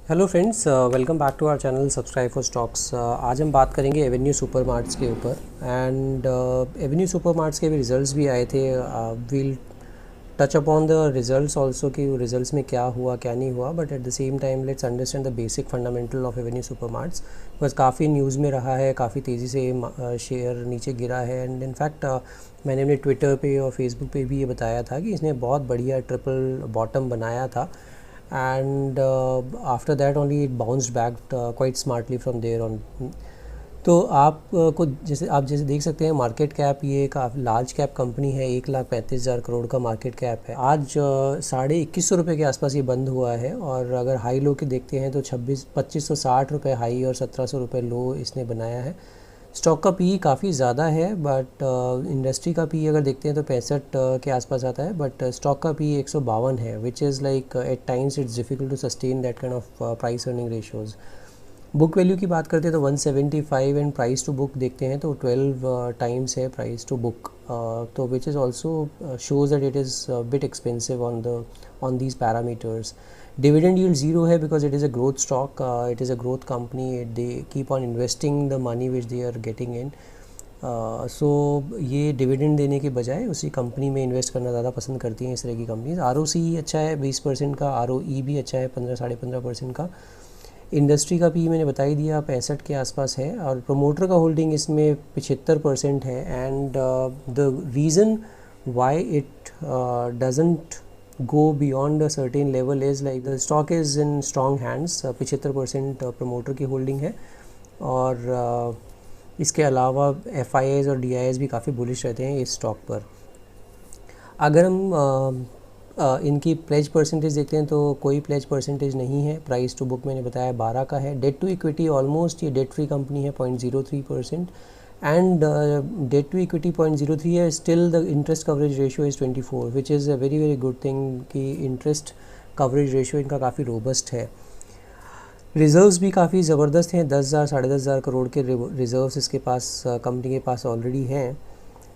Hello friends, welcome back to our channel subscribe for stocks. आज हम बात करेंगे एवेन्यू सुपरमार्ट्स के ऊपर एंड एवेन्यू सुपरमार्ट्स के भी रिजल्ट्स भी आए थे। We'll touch upon the results also कि रिजल्ट्स में क्या हुआ क्या नहीं हुआ, but at the same time let's understand the basic fundamental of Avenue Supermarts. बस काफ़ी न्यूज़ में रहा है, काफ़ी तेज़ी से शेयर नीचे गिरा है एंड इनफैक्ट मैंने अपने ट्विटर पे और फेसबुक पे भी ये बताया था कि इसने बहुत बढ़िया ट्रिपल बॉटम बनाया था and after that only it bounced back quite smartly from there on। तो आप को जैसे देख सकते हैं मार्केट कैप ये काफ़ी लार्ज कैप कंपनी है, 1,35,000 करोड़ का मार्केट कैप है। आज 21,500 के आसपास ये बंद हुआ है और अगर हाई लो के देखते हैं तो 2560 हाई और 1700 लो इसने बनाया है। स्टॉक का पी काफ़ी ज़्यादा है बट इंडस्ट्री का पी अगर देखते हैं तो 65 के आसपास आता है, बट स्टॉक का पी 152 है, which is like eight times it's difficult to sustain that kind of price earning ratios. Book value की बात करते हैं तो 175 एंड प्राइस टू बुक देखते हैं तो 12 टाइम्स है प्राइस टू बुक, तो which is also shows that it is bit expensive on these parameters. Dividend yield zero है because it is a growth stock, it is a growth company, they keep on investing the money which they are getting in. So ये dividend देने के बजाय उसी company में invest करना ज़्यादा पसंद करती हैं इस तरह की कंपनीज। ROCE अच्छा है 20% का, ROE भी अच्छा है 15-15.5% का। इंडस्ट्री का पी मैंने बता ही दिया 65 के आसपास है और प्रोमोटर का होल्डिंग इसमें 75% है and the reason why it doesn't go beyond a certain level is like the stock is in strong hands। 75% promoter की होल्डिंग है और इसके अलावा FIIs और DIIs भी काफ़ी बुलिश रहते हैं इस स्टॉक पर। अगर हम इनकी प्लेज परसेंटेज देखते हैं तो कोई प्लेज परसेंटेज नहीं है। प्राइस टू बुक मैंने बताया 12 का है। डेट टू इक्विटी ऑलमोस्ट ये डेट फ्री कंपनी है 0.03% एंड डेट टू इक्विटी 0.03 है। Still the interest coverage ratio is 24 which is a very very good thing कि इंटरेस्ट कवरेज रेशियो इनका काफ़ी रोबस्ट है। रिज़र्व्स भी काफ़ी ज़बरदस्त हैं, 10,000 साढ़े 10,000 करोड़ के रिज़र्व्स इसके पास कंपनी के पास ऑलरेडी हैं।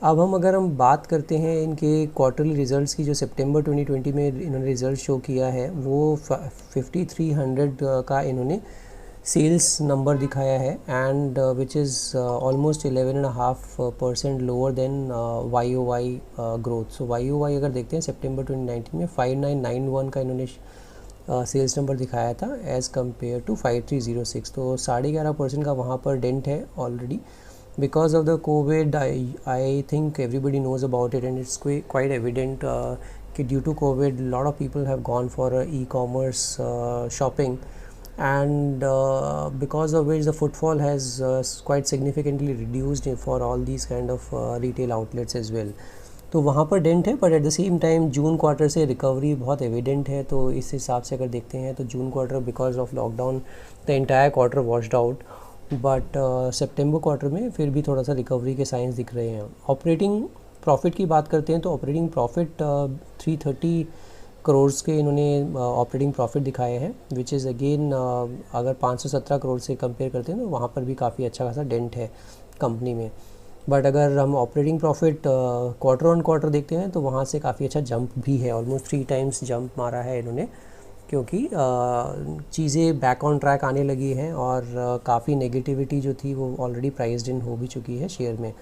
अब अगर हम बात करते हैं इनके क्वार्टरली रिज़ल्ट्स की, जो सितंबर 2020 में इन्होंने रिज़ल्ट शो किया है वो 5300 का इन्होंने सेल्स नंबर दिखाया है and which is almost 11.5% lower than YOY growth. So YOY अगर देखते हैं सितंबर 2019 में 5991 का इन्होंने सेल्स नंबर दिखाया था एज़ कम्पेयर टू 5306, तो 11.5% का वहाँ पर डेंट है already because of the COVID। I think everybody knows about it and it's quite evident कि due to COVID a lot of people have gone for e-commerce shopping and because of which the footfall has quite significantly reduced for all these kind of retail outlets as well। तो वहाँ पर dent है, but at the same time June quarter से recovery बहुत evident है। तो इस हिसाब से अगर देखते हैं तो जून quarter because of lockdown the entire quarter washed out, but September quarter में फिर भी थोड़ा सा रिकवरी के साइंस दिख रहे हैं। ऑपरेटिंग प्रॉफिट की बात करते हैं तो ऑपरेटिंग प्रॉफिट 330 करोड़ के इन्होंने ऑपरेटिंग प्रॉफिट दिखाए हैं, विच इज़ अगेन अगर 517 करोड़ से कंपेयर करते हैं तो वहाँ पर भी काफ़ी अच्छा खासा डेंट है कंपनी में। बट अगर हम operating profit quarter on quarter देखते हैं तो वहाँ से काफ़ी अच्छा जंप भी है, ऑलमोस्ट 3 टाइम्स जंप मारा है इन्होंने, क्योंकि चीज़ें बैक ऑन ट्रैक आने लगी हैं और काफ़ी नेगेटिविटी जो थी वो ऑलरेडी प्राइस्ड इन हो भी चुकी है शेयर में।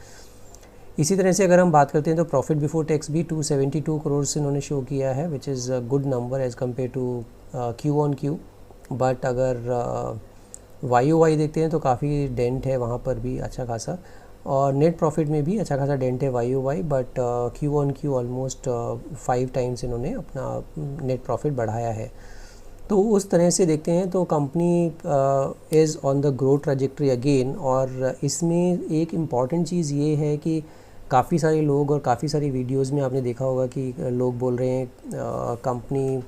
इसी तरह से अगर हम बात करते हैं तो प्रॉफिट बिफोर टैक्स भी 272 करोड़ से इन्होंने शो किया है, which is a good number as compare to Q on Q। But अगर YOY देखते हैं तो काफ़ी डेंट है वहाँ पर भी अच्छा खासा, और नेट प्रॉफिट में भी अच्छा खासा डेंट है YOY, but Q on Q almost 5 times इन्होंने अपना नेट प्रॉफिट बढ़ाया है। तो उस तरह से देखते हैं तो company is on the growth trajectory again. और इसमें एक इम्पॉर्टेंट चीज़ ये है कि काफ़ी सारे लोग और काफ़ी सारी वीडियोस में आपने देखा होगा कि लोग बोल रहे हैं कंपनी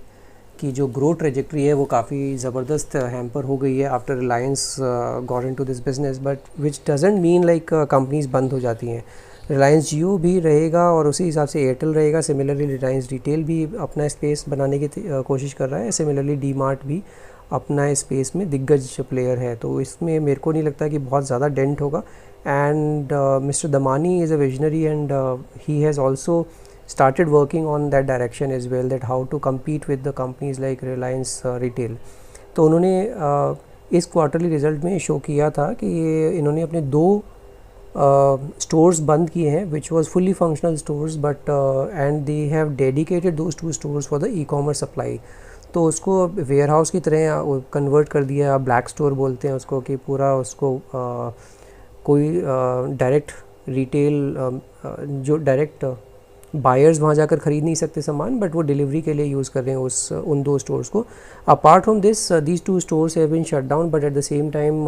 की जो ग्रोथ ट्रैजेक्टरी है वो काफ़ी ज़बरदस्त हैम्पर हो गई है after Reliance got into this business, but which doesn't mean like companies बंद हो जाती हैं। रिलायंस जियो भी रहेगा और उसी हिसाब से एयरटेल रहेगा। सिमिलरली रिलायंस रिटेल भी अपना स्पेस बनाने की कोशिश कर रहा है। सिमिलरली डी-मार्ट भी अपना स्पेस में दिग्गज प्लेयर है, तो इसमें मेरे को नहीं लगता कि बहुत ज़्यादा डेंट होगा। And mister Damani is a visionary and he has also started working on that direction as well, that how to compete with the companies like Reliance Retail। तो उन्होंने इस क्वार्टरली रिज़ल्ट में शो किया था कि इन्होंने अपने 2 स्टोर्स बंद किए हैं which was fully functional stores, but and they have dedicated those 2 stores for the e-commerce supply. तो उसको वेयर हाउस की तरह कन्वर्ट कर दिया, ब्लैक स्टोर बोलते हैं उसको, कि पूरा उसको कोई डायरेक्ट रिटेल जो डायरेक्ट बायर्स वहाँ जाकर ख़रीद नहीं सकते सामान, बट वो डिलीवरी के लिए यूज़ कर रहे हैं उन 2 स्टोर्स को। Apart from this these 2 stores have been shut down, but at the same time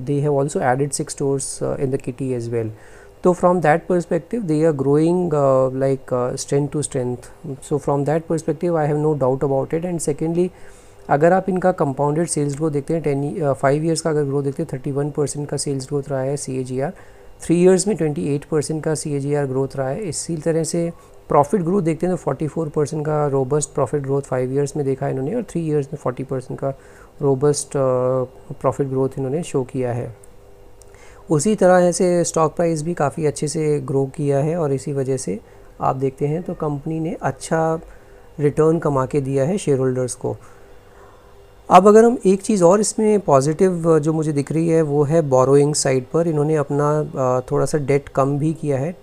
they have also added 6 stores in the city as well. तो from that perspective they are growing like strength to strength. So from that perspective I have no doubt about it. And secondly, अगर आप इनका compounded sales growth देखते हैं 5 years का अगर growth देखते हैं 31% का सेल्स ग्रोथ रहा है CAGR, 3 ईयर्स में 28% का CAGR ग्रोथ रहा है। इसी तरह से प्रॉफिट ग्रोथ देखते हैं तो 44% का रोबस्ट प्रॉफिट ग्रोथ 5 ईयर्स में देखा है इन्होंने, और 3 ईयर्स में 40% का रोबस्ट प्रॉफिट ग्रोथ इन्होंने शो किया है। उसी तरह से स्टॉक प्राइस भी काफ़ी अच्छे से ग्रो किया है, और इसी वजह से आप देखते हैं तो कंपनी ने अच्छा रिटर्न कमा के दिया है शेयर होल्डर्स को। अब अगर हम एक चीज़ और इसमें पॉजिटिव जो मुझे दिख रही है वो है बोरोइंग साइड पर। इन्होंने अपना थोड़ा सा डेट कम भी किया है।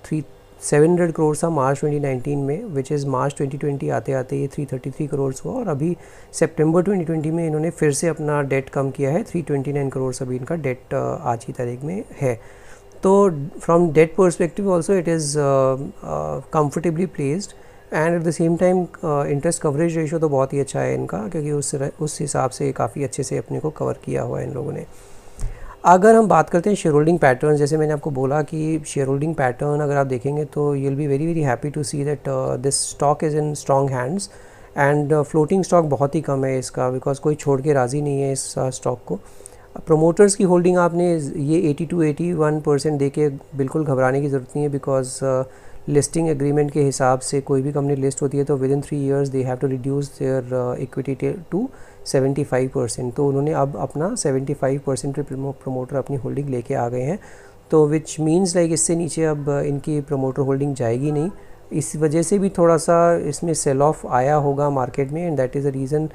700 करोड़ था मार्च 2019 में, विच इज़ मार्च 2020 आते आते ये 333 करोड़ हुआ, और अभी सितंबर 2020 में इन्होंने फिर से अपना डेट कम किया है। 329 करोड़ अभी इनका डेट आज की तारीख में है। तो from debt perspective also it is comfortably placed, and at the same time interest coverage ratio तो बहुत ही अच्छा है इनका, क्योंकि उस हिसाब से काफ़ी अच्छे से अपने को कवर किया हुआ है इन लोगों ने। अगर हम बात करते हैं शेयर होल्डिंग पैटर्न, जैसे मैंने आपको बोला कि शेयर होल्डिंग पैटर्न अगर आप देखेंगे तो you will be very very happy to see that this stock is in strong hands, and floating stock बहुत ही कम है इसका, बिकॉज कोई छोड़ के राज़ी नहीं है इस स्टॉक को। प्रोमोटर्स की होल्डिंग आपने ये 80-81% दे के बिल्कुल घबराने की ज़रूरत नहीं है, बिकॉज लिस्टिंग एग्रीमेंट के हिसाब से कोई भी कंपनी लिस्ट होती है तो within 3 years they have to reduce their equity to 75%। तो उन्होंने अब अपना 75% प्रमोटर अपनी होल्डिंग लेके आ गए हैं, तो विच मीन्स लाइक इससे नीचे अब इनकी प्रमोटर होल्डिंग जाएगी नहीं। इस वजह से भी थोड़ा सा इसमें सेल ऑफ आया होगा मार्केट में, and that is the reason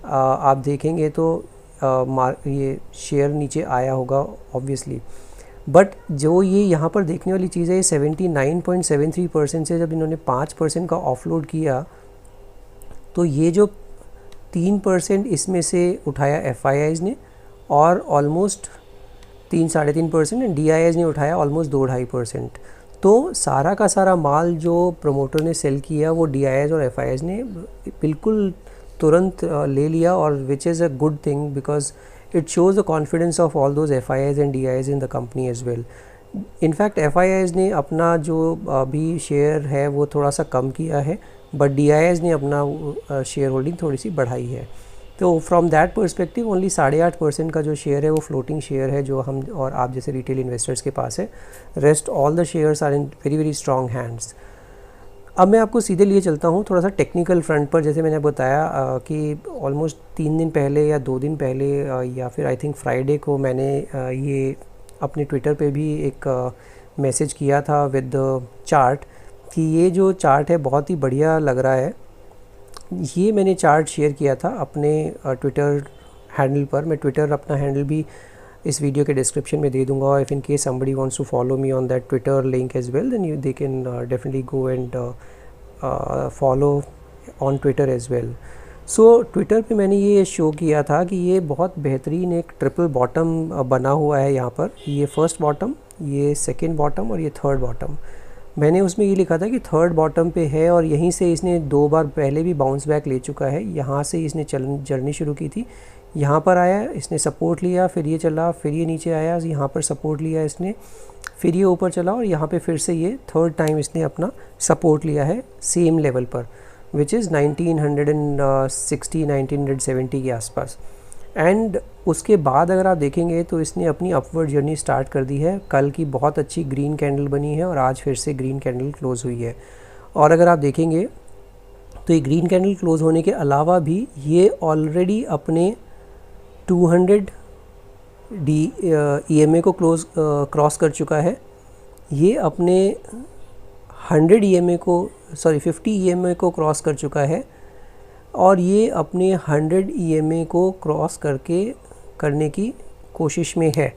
आप देखेंगे तो ये शेयर नीचे आया होगा ऑब्वियसली। बट जो ये यहाँ पर देखने वाली चीज़ है, ये 79.73% से जब इन्होंने 5% का ऑफलोड किया, तो ये जो 3% इसमें से उठाया FIIs ने, और ऑलमोस्ट 3-3.5%, एंड DIIs ने उठाया ऑलमोस्ट 2-2.5%। तो सारा का सारा माल जो प्रमोटर ने सेल किया वो DIIs और FIIs ने बिल्कुल तुरंत ले लिया, और विच is a good thing, because it shows the confidence of all those FIIs and DIIs in the company as well. In fact FIIs ने अपना जो अभी शेयर है वो थोड़ा सा कम किया है, बट DIIs ने अपना शेयर होल्डिंग थोड़ी सी बढ़ाई है। तो फ्रॉम दैट पर्सपेक्टिव ओनली 8.5% का जो शेयर है वो फ्लोटिंग शेयर है, जो हम और आप जैसे रिटेल इन्वेस्टर्स के पास है। Rest all the shares are in very very strong hands. अब मैं आपको सीधे लिए चलता हूँ थोड़ा सा टेक्निकल फ्रंट पर। जैसे मैंने बताया कि ऑलमोस्ट 3 दिन पहले या 2 दिन पहले या फिर आई थिंक फ्राइडे को मैंने ये अपने ट्विटर पे भी एक मैसेज किया था विद द चार्ट, कि ये जो चार्ट है बहुत ही बढ़िया लग रहा है। ये मैंने चार्ट शेयर किया था अपने ट्विटर हैंडल पर। मैं ट्विटर अपना हैंडल भी इस वीडियो के डिस्क्रिप्शन में दे दूंगा, if in case somebody wants to follow me on that Twitter link as well, then they can definitely go and follow on Twitter as well. So Twitter पे मैंने ये शो किया था कि ये बहुत बेहतरीन एक ट्रिपल बॉटम बना हुआ है यहाँ पर। ये फर्स्ट बॉटम, ये सेकेंड बॉटम और ये थर्ड बॉटम। मैंने उसमें ये लिखा था कि थर्ड बॉटम पे है, और यहीं से इसने 2 बार पहले भी बाउंस बैक ले चुका है। यहाँ से इसने जर्नी शुरू की थी, यहाँ पर आया, इसने सपोर्ट लिया, फिर ये चला, फिर ये नीचे आया, यहाँ पर सपोर्ट लिया इसने, फिर ये ऊपर चला, और यहाँ पे फिर से ये थर्ड टाइम इसने अपना सपोर्ट लिया है सेम लेवल पर, विच इज़ 1960-1970 के आसपास। एंड उसके बाद अगर आप देखेंगे तो इसने अपनी अपवर्ड जर्नी स्टार्ट कर दी है। कल की बहुत अच्छी ग्रीन कैंडल बनी है, और आज फिर से ग्रीन कैंडल क्लोज हुई है। और अगर आप देखेंगे तो ये ग्रीन कैंडल क्लोज होने के अलावा भी ये ऑलरेडी अपने 200 EMA को क्रॉस कर चुका है। ये अपने 100 EMA को 50 EMA को क्रॉस कर चुका है, और ये अपने 100 EMA को क्रॉस करने की कोशिश में है।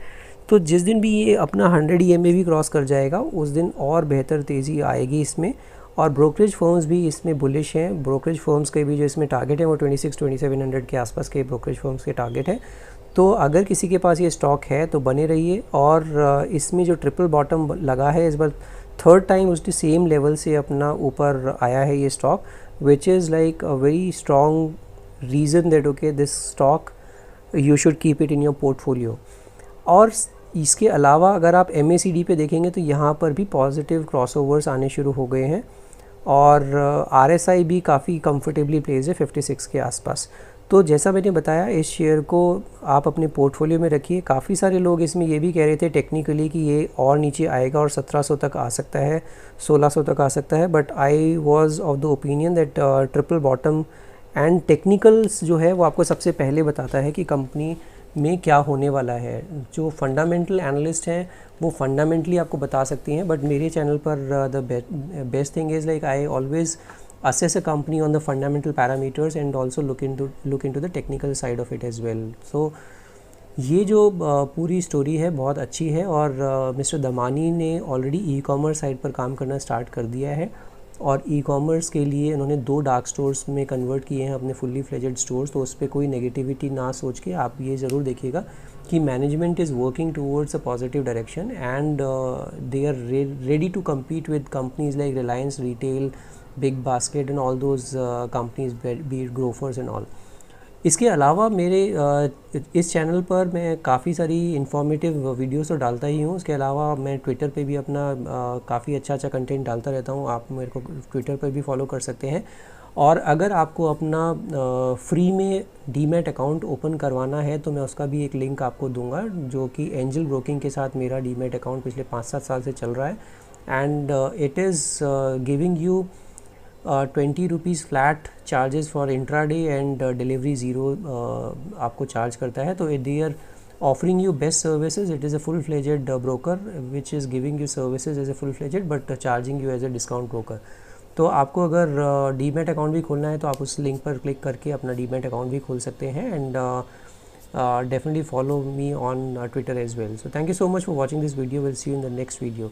तो जिस दिन भी ये अपना 100 EMA भी क्रॉस कर जाएगा उस दिन और बेहतर तेज़ी आएगी इसमें। और ब्रोकरेज फर्म्स भी इसमें बुलिश हैं। ब्रोकरेज फर्म्स के भी जो इसमें टारगेट है वो 26-2700 के आसपास के ब्रोकरेज फर्म्स के टारगेट है। तो अगर किसी के पास ये स्टॉक है तो बने रहिए। और इसमें जो ट्रिपल बॉटम लगा है इस बार थर्ड टाइम उसके सेम लेवल से अपना ऊपर आया है ये stock, which is like a very strong reason that okay this stock you should keep it in your portfolio. और इसके अलावा अगर आप MACD पे देखेंगे तो यहाँ पर भी पॉजिटिव क्रॉसओवर्स आने शुरू हो गए हैं। और RSI भी काफ़ी कंफर्टेबली प्लेस है 56 के आसपास। तो जैसा मैंने बताया इस शेयर को आप अपने पोर्टफोलियो में रखिए। काफ़ी सारे लोग इसमें ये भी कह रहे थे टेक्निकली कि ये और नीचे आएगा और 1700 तक आ सकता है, 1600 तक आ सकता है, but I was of the opinion that triple bottom and technicals जो है वो आपको सबसे पहले बताता है कि कंपनी में क्या होने वाला है। जो फंडामेंटल एनालिस्ट हैं वो फंडामेंटली आपको बता सकती हैं, बट मेरे चैनल पर the best thing is like I always assess a company on the fundamental parameters and also look into the technical side of it as well. So ये जो पूरी स्टोरी है बहुत अच्छी है। और मिस्टर दमानी ने ऑलरेडी ई-कॉमर्स साइड पर काम करना स्टार्ट कर दिया है और ई-कॉमर्स के लिए उन्होंने 2 डार्क स्टोर्स में कन्वर्ट किए हैं अपने फुल्ली फ्लेजेड स्टोर्स। तो उस पर कोई नेगेटिविटी ना सोच के आप ये ज़रूर देखिएगा कि management is working towards a positive direction and they are ready to compete with companies like Reliance Retail, Big Basket and all those companies, be it Grofers and all. इसके अलावा मेरे इस चैनल पर मैं काफ़ी सारी इन्फॉर्मेटिव वीडियोस तो डालता ही हूँ। उसके अलावा मैं ट्विटर पे भी अपना काफ़ी अच्छा कंटेंट डालता रहता हूँ। आप मेरे को ट्विटर पर भी फॉलो कर सकते हैं। और अगर आपको अपना फ्री में डीमैट अकाउंट ओपन करवाना है तो मैं उसका भी एक लिंक आपको दूंगा, जो कि एंजल ब्रोकिंग के साथ मेरा डीमैट अकाउंट पिछले 5-7 साल से चल रहा है। And it is giving you 20 rupees flat charges for intraday and delivery zero आपको चार्ज करता है। तो they are offering you best services. It is a full fledged broker which is giving you services as a full fledged but charging you as a discount broker. तो आपको अगर demat account भी खोलना है तो आप उस लिंक पर क्लिक करके अपना डीमैट अकाउंट भी खोल सकते हैं। And definitely follow me on Twitter as well. So thank you so much for watching this video. We'll see you in the next video.